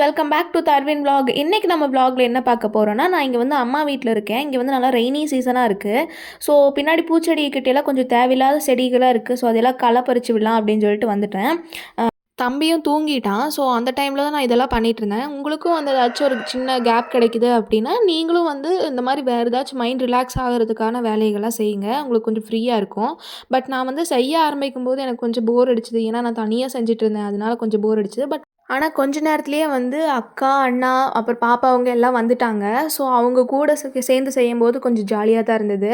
Welcome back to Tharvin vlog. இன்றைக்கி நம்ம vlogல என்ன பார்க்க போகிறோன்னா, நான் இங்கே வந்து அம்மா வீட்டில் இருக்கேன். இங்கே வந்து நல்லா ரெய்னி சீசனாக இருக்குது. ஸோ பின்னாடி பூச்செடி கிட்டேலாம் கொஞ்சம் தேவையில்லாத செடிகளாக இருக்குது. ஸோ அதெல்லாம் களை பறித்து விடலாம் அப்படின்னு சொல்லிட்டு வந்துட்டேன். தம்பியும் தூங்கிட்டான். ஸோ அந்த டைமில் தான் நான் இதெல்லாம் பண்ணிகிட்ருந்தேன். உங்களுக்கும் அந்த ஏதாச்சும் ஒரு சின்ன கேப் கிடைக்குது அப்படின்னா, நீங்களும் வந்து இந்த மாதிரி வேறு ஏதாச்சும் மைண்ட் ரிலாக்ஸ் ஆகிறதுக்கான வேலைகள்லாம் செய்யுங்க. உங்களுக்கு கொஞ்சம் ஃப்ரீயாக இருக்கும். பட் நான் வந்து செய்ய ஆரம்பிக்கும்போது எனக்கு கொஞ்சம் போர் அடிச்சுது. ஏன்னா நான் தனியாக செஞ்சுட்ருந்தேன். அதனால கொஞ்சம் போர் அடிச்சுது. பட் ஆனால் கொஞ்ச நேரத்திலேயே வந்து அக்கா, அண்ணா, அப்புறம் பாப்பா அவங்க எல்லாம் வந்துட்டாங்க. ஸோ அவங்க கூட சேர்ந்து செய்யும்போது கொஞ்சம் ஜாலியாக தான் இருந்தது.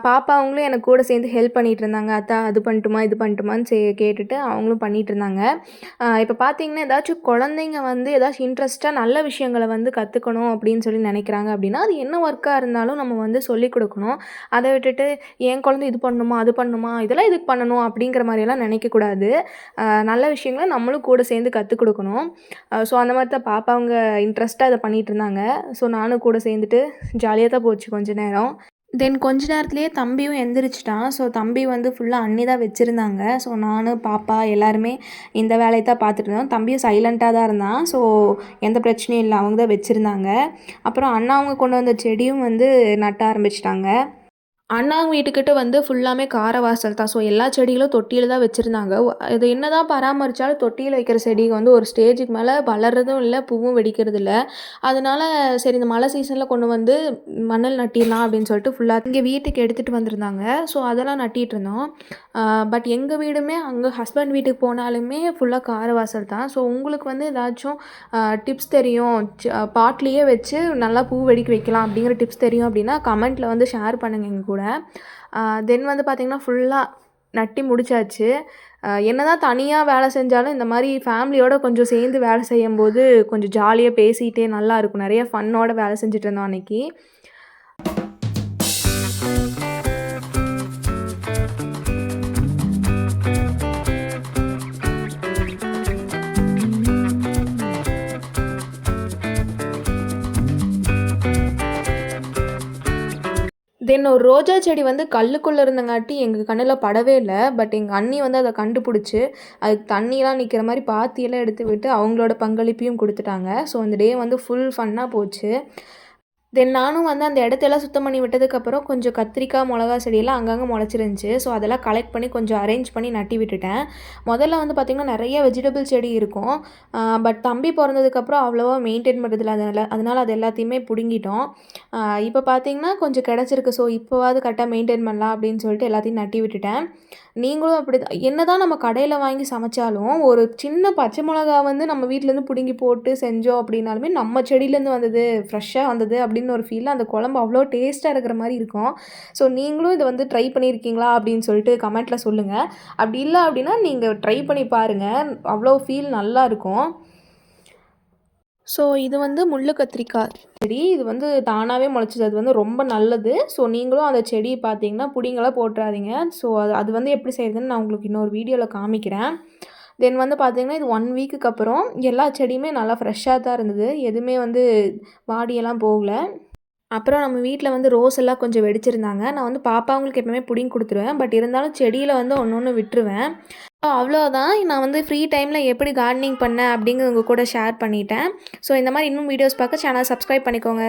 பாப்பா அவங்களும் எனக்கு கூட சேர்ந்து ஹெல்ப் பண்ணிகிட்டு இருந்தாங்க. அத்தா அது பண்ணட்டுமா, இது பண்ணட்டுமான்னு கேட்டுட்டு அவங்களும் பண்ணிகிட்டு இருந்தாங்க. இப்போ பார்த்தீங்கன்னா, ஏதாச்சும் குழந்தைங்க வந்து ஏதாச்சும் இன்ட்ரெஸ்ட்டாக நல்ல விஷயங்கள வந்து கற்றுக்கணும் அப்படின்னு சொல்லி நினைக்கிறாங்க அப்படின்னா, அது என்ன ஒர்க்காக இருந்தாலும் நம்ம வந்து சொல்லிக் கொடுக்கணும். அதை விட்டுட்டு என் குழந்தை இது பண்ணணுமா, அது பண்ணணுமா, இதெல்லாம் இதுக்கு பண்ணணும் அப்படிங்கிற மாதிரியெல்லாம் நினைக்கக்கூடாது. நல்ல விஷயங்கள நம்மளும் கூட சேர்ந்து கொடுக்கணும். ஸோ அந்த மாதிரி தான் பாப்பா அவங்க இன்ட்ரெஸ்ட்டாக இதை பண்ணிகிட்டு இருந்தாங்க. ஸோ நானும் கூட சேர்ந்துட்டு ஜாலியாக தான் போச்சு கொஞ்ச நேரம். தென் கொஞ்ச நேரத்துலேயே தம்பியும் எந்திரிச்சிட்டான். ஸோ தம்பி வந்து ஃபுல்லாக அண்ணி தான் வச்சுருந்தாங்க. ஸோ நானும் பாப்பா எல்லாருமே இந்த வேலையை தான் பார்த்துட்டு இருந்தோம். தம்பியும் சைலண்ட்டாக தான் இருந்தான். ஸோ எந்த பிரச்சனையும் இல்லை, அவங்க தான் வச்சுருந்தாங்க. அப்புறம் அண்ணா அவங்க கொண்டு வந்த செடியும் வந்து நட்ட ஆரம்பிச்சிட்டாங்க. அண்ணாங்க வீட்டுக்கிட்ட வந்து ஃபுல்லாமே கார வாசல் தான். ஸோ எல்லா செடிகளும் தொட்டியில் தான் வச்சுருந்தாங்க. இது என்ன தான் பராமரித்தாலும் தொட்டியில் வைக்கிற செடி வந்து ஒரு ஸ்டேஜுக்கு மேலே வளர்றதும் இல்லை, பூவும் வெடிக்கிறது இல்லை. அதனால சரி இந்த மழை சீசனில் கொண்டு வந்து மணல் நட்டிடலாம் அப்படின்னு சொல்லிட்டு ஃபுல்லாக இங்கே வீட்டுக்கு எடுத்துகிட்டு வந்திருந்தாங்க. ஸோ அதெல்லாம் நட்டிகிட்டு இருந்தோம். பட் எங்கள் வீடுமே அங்கே ஹஸ்பண்ட் வீட்டுக்கு போனாலுமே ஃபுல்லாக கார வாசல் தான். ஸோ உங்களுக்கு வந்து ஏதாச்சும் டிப்ஸ் தெரியும், பாட்லேயே வச்சு நல்லா பூ வெடிக்க வைக்கலாம் அப்படிங்கிற டிப்ஸ் தெரியும் அப்படின்னா கமெண்ட்டில் வந்து ஷேர் பண்ணுங்கள் எங்கள் கூட. தென் வந்து பார்த்திங்கன்னா ஃபுல்லாக நட்டி முடிச்சாச்சு. என்ன தான் தனியாக வேலை செஞ்சாலும் இந்த மாதிரி ஃபேமிலியோடு கொஞ்சம் சேர்ந்து வேலை செய்யும்போது கொஞ்சம் ஜாலியாக பேசிகிட்டே நல்லாயிருக்கும். நிறைய ஃபன்னோட வேலை செஞ்சுட்டு இருந்தோம் அன்றைக்கி. தென் ஒரு ரோஜா செடி வந்து கல்லுக்குள்ளே இருந்தங்காட்டி எங்கள் கண்ணில் படவே இல்லை. பட் எங்கள் அண்ணி வந்து அதை கண்டுபிடிச்சி அதுக்கு தண்ணியெலாம் நிற்கிற மாதிரி பாத்தியெல்லாம் எடுத்து விட்டு அவங்களோட பங்களிப்பையும் கொடுத்துட்டாங்க. ஸோ அந்த டே வந்து ஃபுல் ஃபன்னாக போச்சு. தென் நானும் வந்து அந்த இடத்தெல்லாம் சுத்தம் பண்ணி விட்டதுக்கப்புறம் கொஞ்சம் கத்திரிக்காய், மிளகா செடியெல்லாம் அங்கங்கே முளைச்சிருந்துச்சி. ஸோ அதெல்லாம் கலெக்ட் பண்ணி கொஞ்சம் அரேஞ்ச் பண்ணி நட்டி விட்டுட்டேன். முதல்ல வந்து பார்த்திங்கன்னா நிறைய வெஜிடபிள் செடி இருக்கும். பட் தம்பி பிறந்ததுக்கப்புறம் அவ்வளோவா மெயின்டைன் பண்ணுறதில்ல. அதனால் அது எல்லாத்தையுமே பிடுங்கிட்டோம். இப்போ பார்த்திங்கன்னா கொஞ்சம் கிடச்சிருக்கு. ஸோ இப்போவாவது கரெக்டாக மெயின்டைன் பண்ணலாம் அப்படின்னு சொல்லிட்டு எல்லாத்தையும் நட்டி விட்டுட்டேன். நீங்களும் அப்படி தான். என்ன தான் நம்ம கடையில் வாங்கி சமைச்சாலும் ஒரு சின்ன பச்சை மிளகா வந்து நம்ம வீட்டிலேருந்து பிடுங்கி போட்டு செஞ்சோம் அப்படின்னாலுமே நம்ம செடியிலேருந்து வந்தது, ஃப்ரெஷ்ஷாக வந்தது அப்படின்னு ஒரு ஃபீல். அந்த குழம்பு அவ்வளோ டேஸ்ட்டாக இருக்கிற மாதிரி இருக்கும். ஸோ நீங்களும் இதை வந்து ட்ரை பண்ணியிருக்கீங்களா அப்படின்னு சொல்லிட்டு கமெண்ட்டில் சொல்லுங்கள். அப்படி இல்லை அப்படின்னா நீங்கள் ட்ரை பண்ணி பாருங்கள், அவ்வளோ ஃபீல் நல்லாயிருக்கும். ஸோ இது வந்து முள்ளு கத்திரிக்காய் செடி. இது வந்து தானாகவே முளைச்சிது. அது வந்து ரொம்ப நல்லது. ஸோ நீங்களும் அந்த செடி பார்த்தீங்கன்னா பிடிங்கலாம் போட்டுறாதீங்க. ஸோ அது வந்து எப்படி செய்யுதுன்னு நான் உங்களுக்கு இன்னொரு வீடியோவில் காமிக்கிறேன். தென் வந்து பார்த்திங்கன்னா இது 1 வீக்குக்கு அப்புறம் எல்லா செடியுமே நல்லா ஃப்ரெஷ்ஷாக தான் இருந்தது. எதுவுமே வந்து வாடியெல்லாம் போகல. அப்புறம் நம்ம வீட்டில் வந்து ரோஸ் எல்லாம் கொஞ்சம் வெடிச்சிருந்தாங்க. நான் வந்து பாப்பாங்களுக்கு எப்பவுமே புடிங்கி கொடுத்துருவேன். பட் இருந்தாலும் செடியில் வந்து ஒன்று விட்டுருவேன். அவ்வளோதான். நான் வந்து ஃப்ரீ டைமில் எப்படி கார்டனிங் பண்ணேன் அப்படிங்கிறது உங்கள் கூட ஷேர் பண்ணிட்டேன். ஸோ இந்த மாதிரி இன்னும் வீடியோஸ் பார்க்க சேனல் சப்ஸ்கிரைப் பண்ணிக்கோங்க.